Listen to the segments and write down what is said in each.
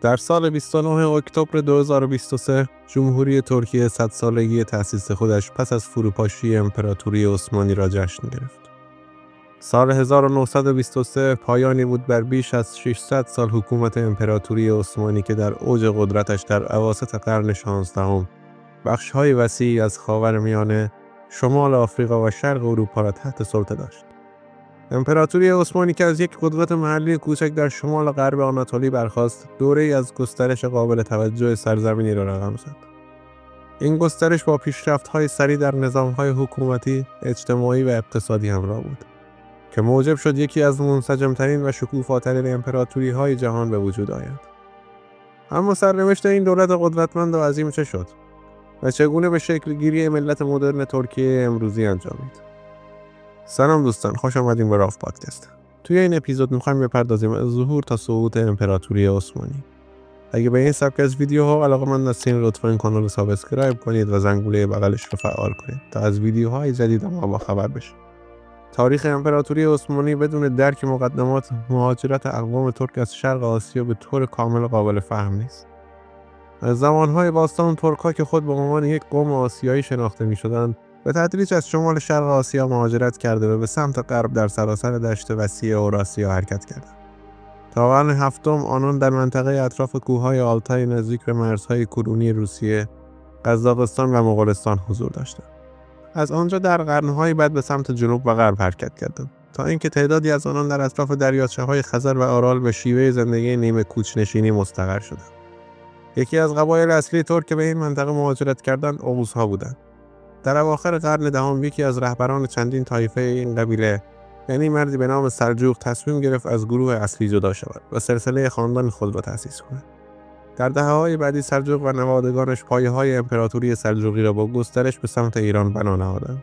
در سال 29 اکتبر 2023 جمهوری ترکیه 100 سالگی تأسیس خودش پس از فروپاشی امپراتوری عثمانی را جشن گرفت. سال 1923 پایانی بود بر بیش از 600 سال حکومت امپراتوری عثمانی که در اوج قدرتش در اواسط قرن 16 بخش‌های وسیعی از خاورمیانه، شمال آفریقا و شرق اروپا را تحت سلطه داشت. امپراتوری عثمانی که از یک قدرت محلی کوچک در شمال غرب آناتولی برخاست، دوره‌ای از گسترش قابل توجه سرزمینی را رقم زد. این گسترش با پیشرفت‌های سریع در نظام‌های حکومتی، اجتماعی و اقتصادی همراه بود که موجب شد یکی از منسجم‌ترین و شکوفاترین امپراتوری‌های جهان به وجود آید. اما سرنوشت این دولت قدرتمند و عظیم چه شد و چگونه به شکل گیری ملت مدرن ترکیه امروزی انجامید؟ سلام دوستان، خوش آمدیم به راف پادکست. توی این اپیزود می‌خوایم بپردازیم از ظهور تا صعود امپراتوری عثمانی. اگه به این سبک از ویدیوها علاقه‌مند هستین، لطفاً کانال رو سابسکرایب کنید و زنگوله بغلش رو فعال کنید تا از ویدیوهای جدید ما با خبر بشید. تاریخ امپراتوری عثمانی بدون درک مقدمات مهاجرت اقوام ترک از شرق آسیا به طور کامل قابل فهم نیست. از زمانهای باستان ترک‌ها که خود به عنوان یک قوم آسیایی شناخته می‌شدند، به تدریج از شمال شرق آسیا مهاجرت کرده و به سمت غرب در سراسر دشت وسیع اوراسیا حرکت کردند. تا قرن هفتم آنان در منطقه اطراف کوههای آلتای نزدیک به مرزهای کنونی روسیه، قزاقستان و مغولستان حضور داشتند. از آنجا در قرن‌های بعد به سمت جنوب و غرب حرکت کردند تا اینکه تعدادی از آنان در اطراف دریاچه‌های خزر و آرال به شیوه زندگی نیمه کوچ‌نشینی مستقر شدند. یکی از قبایل اصلی ترک که به این منطقه مهاجرت کردند اوغوزها بودند. در اواخر قرن دهم یکی از رهبران چندین طایفه این قبیله، یعنی مردی به نام سلجوق، تصمیم گرفت از گروه اصلی جدا شود و سلسله خاندان خود را تأسیس کند. در دهه‌های بعدی سلجوق و نوادگانش پایه‌های امپراتوری سلجوقی را با گسترش به سمت ایران بنا نهادند.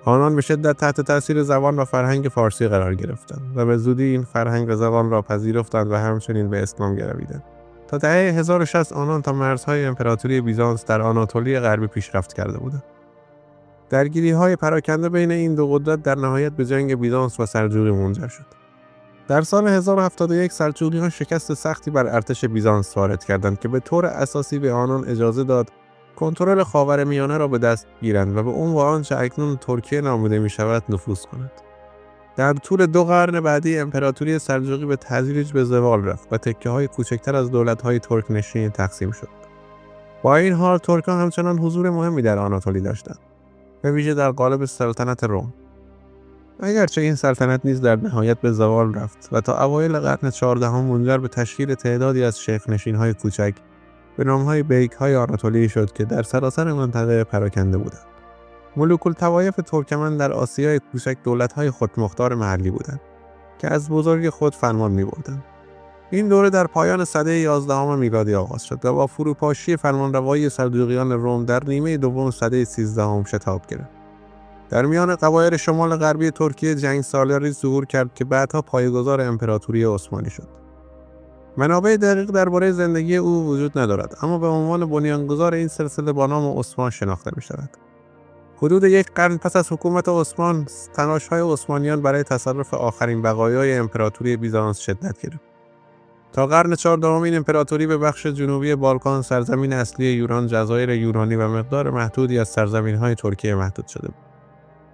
آنان به شدت تحت تاثیر زبان و فرهنگ فارسی قرار گرفتند و به زودی این فرهنگ و زبان را پذیرفتند و همچنین به اسلام گرویدند. تا دهه 1060 آنان تا مرزهای امپراتوری بیزانس در آناتولی غربی پیشرفت کرده بودند. درگیری‌های پراکنده بین این دو قدرت در نهایت به جنگ بیزانس و سلجوقی منجر شد. در سال 1071 سلجوقیان شکست سختی بر ارتش بیزانس وارد کردند که به طور اساسی به آنان اجازه داد کنترل خاورمیانه را به دست گیرند و به اون و آنچه اکنون ترکیه نامیده می‌شود نفوذ کنند. در طول 2 قرن بعدی امپراتوری سلجوقی به تدریج به زوال رفت و تکه‌های کوچکتر از دولت‌های ترک نشین تقسیم شد. با این حال ترک‌ها همچنان حضور مهمی در آناتولی داشتند، به ویژه در قالب سلطنت روم. اگرچه این سلطنت نیز در نهایت به زوال رفت و تا اوایل قرن 14 منجر به تشکیل تعدادی از شیخ‌نشین‌های کوچک به نام‌های بیک‌های آناتولی شد که در سراسر منطقه پراکنده بودند. ملوک الطوایف ترکمن در آسیای کوچک دولت‌های خودمختار محلی بودند که از بزرگی خود فرمان می‌بردند. این دوره در پایان سده 11 میلادی آغاز شد و با فروپاشی فرمانروایی سلجوقیان روم در نیمه دوم سده 13 شتاب گرفت. در میان قبایل شمال غربی ترکیه جنگ سالاری ظهور کرد که بعدها پایه‌گذار امپراتوری عثمانی شد. منابع دقیق درباره زندگی او وجود ندارد، اما به عنوان بنیانگذار این سلسله با نام عثمان شناخته می‌شود. حدود 1 قرن پس از حکومت عثمان، تلاش‌های عثمانیان برای تصرف آخرین بقایای امپراتوری بیزانس شدت گرفت. تا قرن 14 این امپراتوری به بخش جنوبی بالکان، سرزمین اصلی یونان، جزایر یونانی و مقدار محدودی از سرزمین‌های ترکیه محدود شده بود.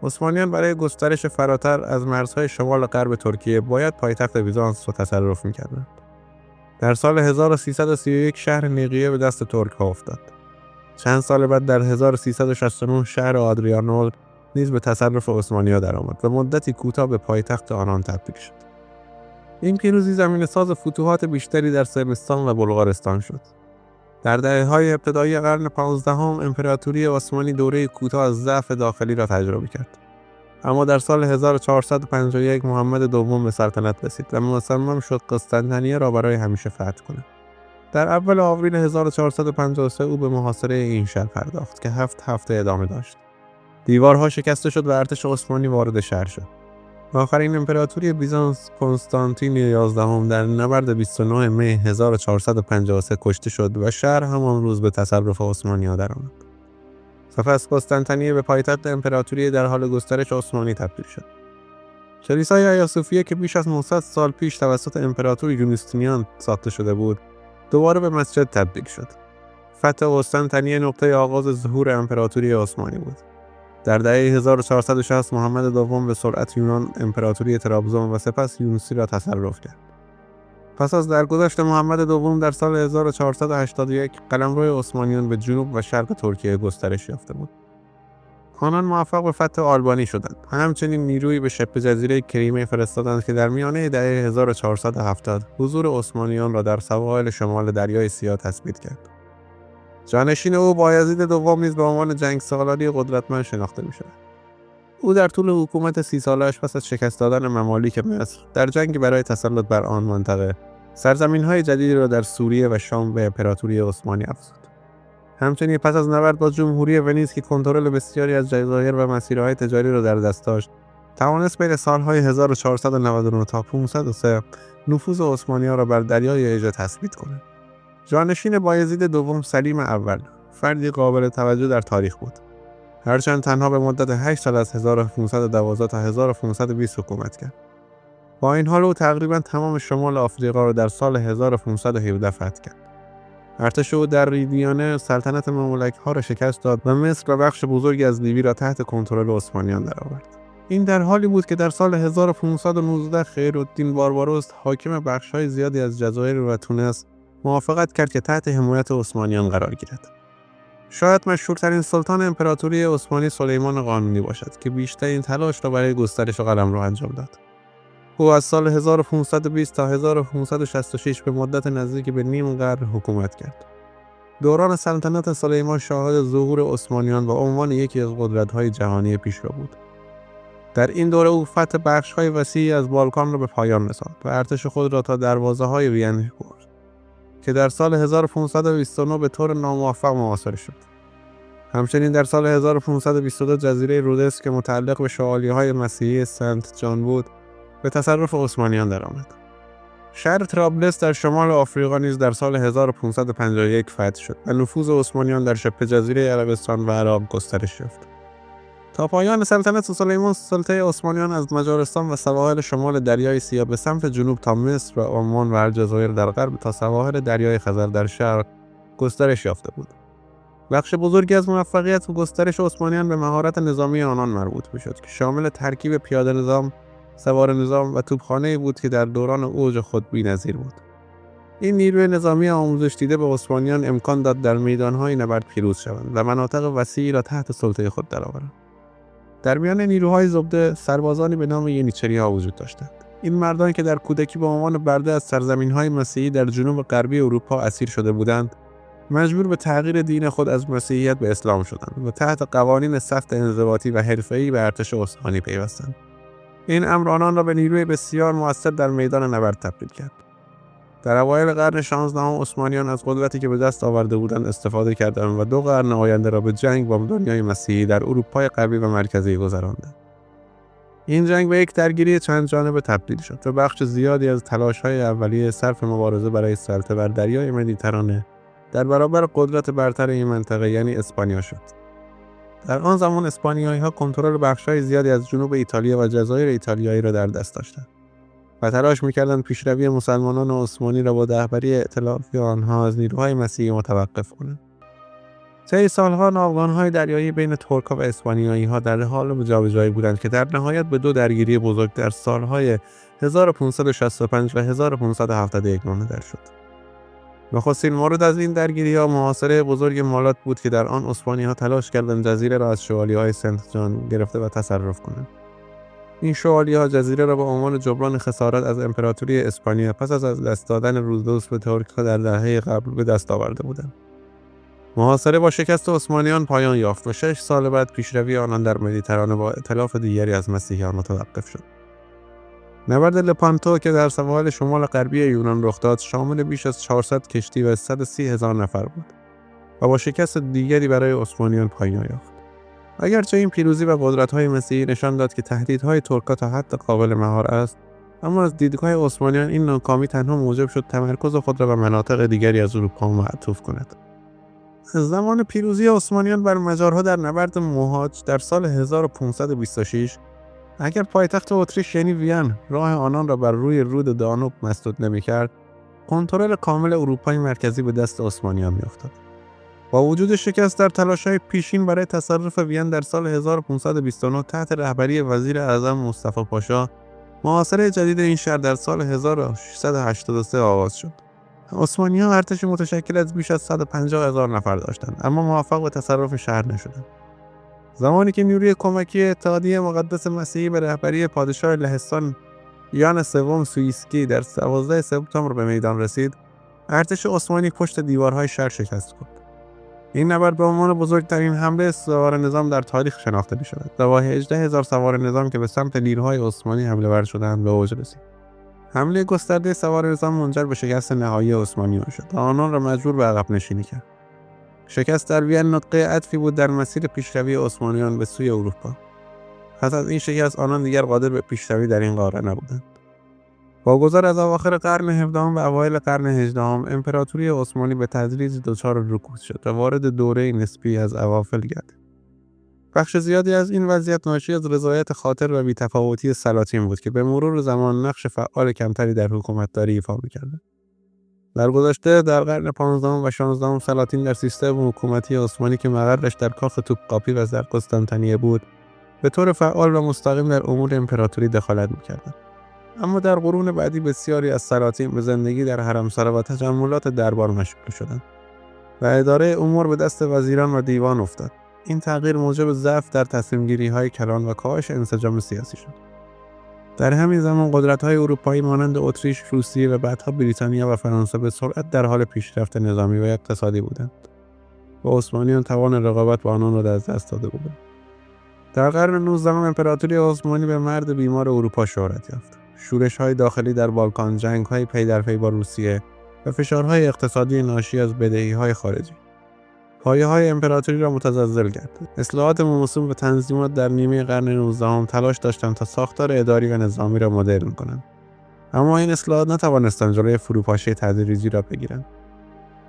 عثمانیان برای گسترش فراتر از مرزهای شمال غرب ترکیه باید پایتخت بیزانس را تصرف می‌کردند. در سال 1331 شهر نیقیه به دست ترک‌ها افتاد. چند سال بعد در 1369 شهر آدریانوپل نیز به تصرف عثمانی‌ها درآمد و مدتی کوتاه به پایتخت آنان تبدیل شد. این پیروزی زمینه‌ساز فتوحات بیشتری در صربستان و بلغارستان شد. در دهه‌های ابتدایی قرن 15 امپراتوری عثمانی دوره کوتاه از ضعف داخلی را تجربه کرد. اما در سال 1451 محمد دوم به سلطنت رسید و مصمم شد قسطنطنیه را برای همیشه فتح کند. در اول آوریل 1453 او به محاصره این شهر پرداخت که 7 هفته ادامه داشت. دیوارها شکسته شد و ارتش عثمانی وارد شهر شد. آخرین امپراتوری بیزانس کنستانتین 11 در نبرد 29 می 1453 کشته شد و شهر همان روز به تصرف عثمانی‌ها درآمد. سپس قسطنطنیه به پایتخت امپراتوری در حال گسترش عثمانی تبدیل شد. کلیسای آیا صوفیه که بیش از 900 سال پیش توسط امپراتور یونستینیان ساخته شده بود، دوباره به مسجد تبدیل شد. فتح قسطنطنیه نقطه آغاز ظهور امپراتوری عثمانی بود. در دهه 1460 محمد دوم به سرعت یونان، امپراتوری طرابزون و سپس یونسی را تصرف کرد. پس از درگذشت محمد دوم در سال 1481 قلمرو عثمانیان به جنوب و شرق ترکیه گسترش یافته بود. آنان موفق به فتح آلبانی شدند و همچنین نیرویی به شبه جزیره کریمه فرستادند که در میانه دهه 1470 حضور عثمانیان را در سواحل شمال دریای سیاه تثبیت کرد. جانشین او بایزید دوم نیز به عنوان جنگسالاری قدرتمند شناخته می‌شد. او در طول حکومت 30 ساله‌اش پس از شکست دادن ممالیک مصر در جنگی برای تسلط بر آن منطقه، سرزمین‌های جدیدی را در سوریه و شام به امپراتوری عثمانی افزود. همچنین پس از نبرد با جمهوری ونیز که کنترل بسیاری از جزایر و مسیرهای تجاری را در دست داشت، توانست بین سالهای 1499 تا 503 نفوذ عثمانی‌ها را بر دریای اژه تثبیت کند. جانشین بایزید دوم سلیم اول فردی قابل توجه در تاریخ بود، هرچند تنها به مدت 8 سال از 1512 تا 1520 حکومت کرد. با این حال او تقریبا تمام شمال آفریقا را در سال 1517 فتح کرد. ارتش او در ریدیانه سلطنت مملک‌ها را شکست داد و مصر و بخش بزرگی از لیبی را تحت کنترل عثمانیان درآورد. این در حالی بود که در سال 1519 خیرالدین بارباروس حاکم بخش‌های زیادی از جزایر و تونس موافقت کرد که تحت حمایت عثمانیان قرار گیرد. شاید مشهورترین سلطان امپراتوری عثمانی سلیمان قانونی باشد که بیشترین تلاش را برای گسترش قلمرو انجام داد. او از سال 1520 تا 1566 به مدت نزدیک به نیم قرن حکومت کرد. دوران سلطنت سلیمان شاهد ظهور عثمانیان به عنوان یکی از قدرت‌های جهانی پیشرو بود. در این دوره او فتح بخش‌های وسیعی از بالکان را به پایان رساند و ارتش خود را تا دروازه‌های وین برد که در سال 1529 به طور ناموفق محاصره شد. همچنین در سال 1522 جزیره رودس که متعلق به شوالیه‌های مسیحی سنت جان بود، به تصرف عثمانیان درآمد. شهر طرابلس در شمال آفریقا نیز در سال 1551 فتح شد و نفوذ عثمانیان در شبه جزیره عربستان و عراق گسترش یافت. تا پایان سلطنت سلیمان، سلطه عثمانیان از مجارستان و سواحل شمال دریای سیاه به سمت جنوب تا مصر و عمان و الجزایر در غرب تا سواحل دریای خزر در شرق گسترش یافته بود. بخش بزرگی از موفقیت و گسترش عثمانیان به مهارت نظامی آنان مربوط می‌شد که شامل ترکیب پیاده نظام، سوار نظام و توپخانه‌ای بود که در دوران اوج خود بی‌نظیر بود. این نیروی نظامی آموزش دیده به عثمانیان امکان داد در میدان‌های نبرد پیروز شوند و مناطق وسیعی را تحت سلطه خود درآورند. در میان نیروهای زبده سربازانی به نام ینیچری‌ها وجود داشتند. این مردان که در کودکی به عنوان برده از سرزمین‌های مسیحی در جنوب غربی اروپا اسیر شده بودند، مجبور به تغییر دین خود از مسیحیت به اسلام شدند و تحت قوانین سخت انضباطی و حرفه‌ای به ارتش عثمانی پیوستند. این امر آنان را به نیروی بسیار مؤثر در میدان نبرد تبدیل کرد. در اوایل قرن 16 عثمانیان از قدرتی که به دست آورده بودند استفاده کردند و 2 قرن آینده را به جنگ با دنیای مسیحی در اروپای غربی و مرکزی گذراندند. این جنگ به یک درگیری چند جانبه تبدیل شد و بخش زیادی از تلاش‌های اولیه صرف مبارزه برای سلطه بر دریای مدیترانه در برابر قدرت برتر این منطقه یعنی اسپانیا شد. در آن زمان اسپانیایی‌ها کنترل بخش‌های زیادی از جنوب ایتالیا و جزایر ایتالیایی را در دست داشتند و تلاش می‌کردند پیشروی مسلمانان عثمانی را با رهبری ائتلاف آنها از نیروهای مسیحی متوقف کنند. طی سالها ناوگان‌های دریایی بین ترک‌ها و اسپانیایی‌ها در حال جابجایی بودند که در نهایت به 2 درگیری بزرگ در سالهای 1565 و 1571 منجر شد. نخستین مورد از این درگیری‌ها محاصره بزرگ مالات بود که در آن عثمانی‌ها تلاش کردند جزیره را از شوالیه‌های سنت جان گرفته و تصرف کنند. این شوالیه‌ها جزیره را به عنوان جبران خسارات از امپراتوری اسپانیا پس از دست دادن رودوس به ترک‌ها در دهه قبل به دست آورده بودند. محاصره با شکست عثمانیان پایان یافت و 6 سال بعد پیشروی آنان در مدیترانه با ائتلاف دیگری از مسیحیان متوقف شد. نبرد لپانتو که در سواحل شمال غربی یونان رخ داد شامل بیش از 400 کشتی و 130,000 نفر بود و با شکست دیگری برای عثمانیان پایان یافت. اگرچه این پیروزی و قدرت‌های مسیحی نشان داد که تهدیدهای ترک‌ها تا حد قابل مهار است، اما از دیدگاه عثمانیان این ناکامی تنها موجب شد تمرکز خود را به مناطق دیگری از اروپا معطوف کند. از زمان پیروزی عثمانیان بر مجارها در نبرد موهاج در سال 1526 اگر پایتخت اتریش یعنی وین راه آنان را بر روی رود دانوب مسدود نمی‌کرد، کنترل کامل اروپای مرکزی به دست عثمانیان می‌افتاد. با وجود شکست در تلاش‌های پیشین برای تصرف وین در سال 1529 تحت رهبری وزیر اعظم مصطفی پاشا، محاصره جدید این شهر در سال 1683 آغاز شد. عثمانی‌ها ارتشی متشکل از بیش از 150,000 نفر داشتند، اما موفق به تصرف شهر نشدند. زمانی که نیروی کمکی اتحادیه مقدس مسیحی به رهبری پادشاه لهستان یان سوم سوئیسکی در 12 سپتامبر به میدان رسید، ارتش عثمانی پشت دیوارهای شهر شکست خورد. این نبرد به عنوان بزرگترین حمله سوار نظام در تاریخ شناخته می‌شود و با 18,000 سوار نظام که به سمت نیروهای عثمانی حمله ور شدند به اوج رسید. حمله گسترده سوار نظام منجر به شکست نهایی عثمانیان شد و آنان را مجبور به عقب نشینی کرد. شکست در وین نقطه عطفی بود در مسیر پیشروی عثمانیان به سوی اروپا. پس از این شکست آنان دیگر قادر به پیشروی در این قاره نبودند. با گذر از اواخر قرن 17 و اوایل قرن 18 امپراتوری عثمانی به تدریج دچار رکود شد و وارد دوره نسبی از عوافل گردید. بخش زیادی از این وضعیت ناشی از رضایت خاطر و بی‌تفاوتی سلاطین بود که به مرور زمان نقش فعال کمتری در حکومتداری ایفا می‌کردند. در گذشته در قرن 15 و 16 سلاطین در سیستم حکومتی عثمانی که مقرش در کاخ توپقاپی و در قسطنطنیه بود، به طور فعال و مستقیم در امور امپراتوری دخالت می‌کردند. اما در قرون بعدی بسیاری از سلاطین به زندگی در حرمسرا و تجملات دربار مشغول شدند و اداره امور به دست وزیران و دیوان افتاد. این تغییر موجب ضعف در تصمیم‌گیری‌های کلان و کاهش انسجام سیاسی شد. در همین زمان قدرت‌های اروپایی مانند اتریش، روسیه و بعدها بریتانیا و فرانسه به سرعت در حال پیشرفت نظامی و اقتصادی بودند و عثمانیان توان رقابت با آنان را از دست داده بودند. در قرن 19 امپراتوری عثمانی به مرد بیمار اروپا شهرت یافت. شورش‌های داخلی در بالکان، جنگ‌های پی در پی با روسیه و فشارهای اقتصادی ناشی از بدهی‌های خارجی پایه‌های امپراتوری را متزلزل کرد. اصلاحات موسوم به تنظیمات در نیمه قرن 19 تلاش داشتند تا ساختار اداری و نظامی را مدرن کنند. اما این اصلاحات نتوانستند جلوی فروپاشی تدریجی را بگیرند.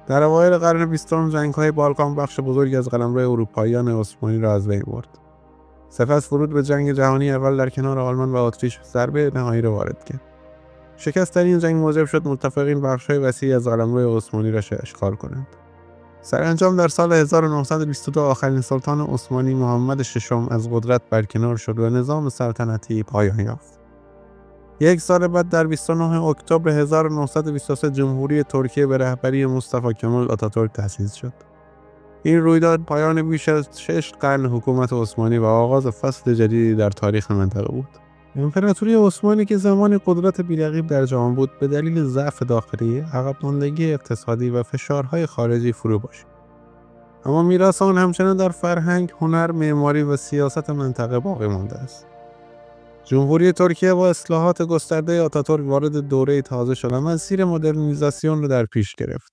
در اوایل قرن 20 جنگ‌های بالکان بخش بزرگی از قلمرو اروپاییان عثمانی را از بین برد. سپس فرود به جنگ جهانی اول در کنار آلمان و اتریش ضربه نهایی را وارد کرد. شکست در این جنگ موجب شد متفقین بخش‌های وسیعی از قلمرو عثمانی را اشغال کنند. سرانجام در سال 1922 آخرین سلطان عثمانی محمد ششم از قدرت برکنار شد و نظام سلطنتی پایان یافت. یک سال بعد در 29 اکتبر 1923 جمهوری ترکیه به رهبری مصطفی کمال آتاتورک تأسیس شد. این رویداد پایان بیش از 6 قرن حکومت عثمانی و آغاز فصل جدیدی در تاریخ منطقه بود. امپراتوری عثمانی که زمانی قدرت بی‌رقیب در جهان بود، به دلیل ضعف داخلی، عقب‌ماندگی اقتصادی و فشارهای خارجی فرو باشید. اما میراث آن همچنان در فرهنگ، هنر، معماری و سیاست منطقه باقی مانده است. جمهوری ترکیه با اصلاحات گسترده آتاتورک وارد دوره تازه شد و مسیر مدرنیزاسیون را در پیش گرفت.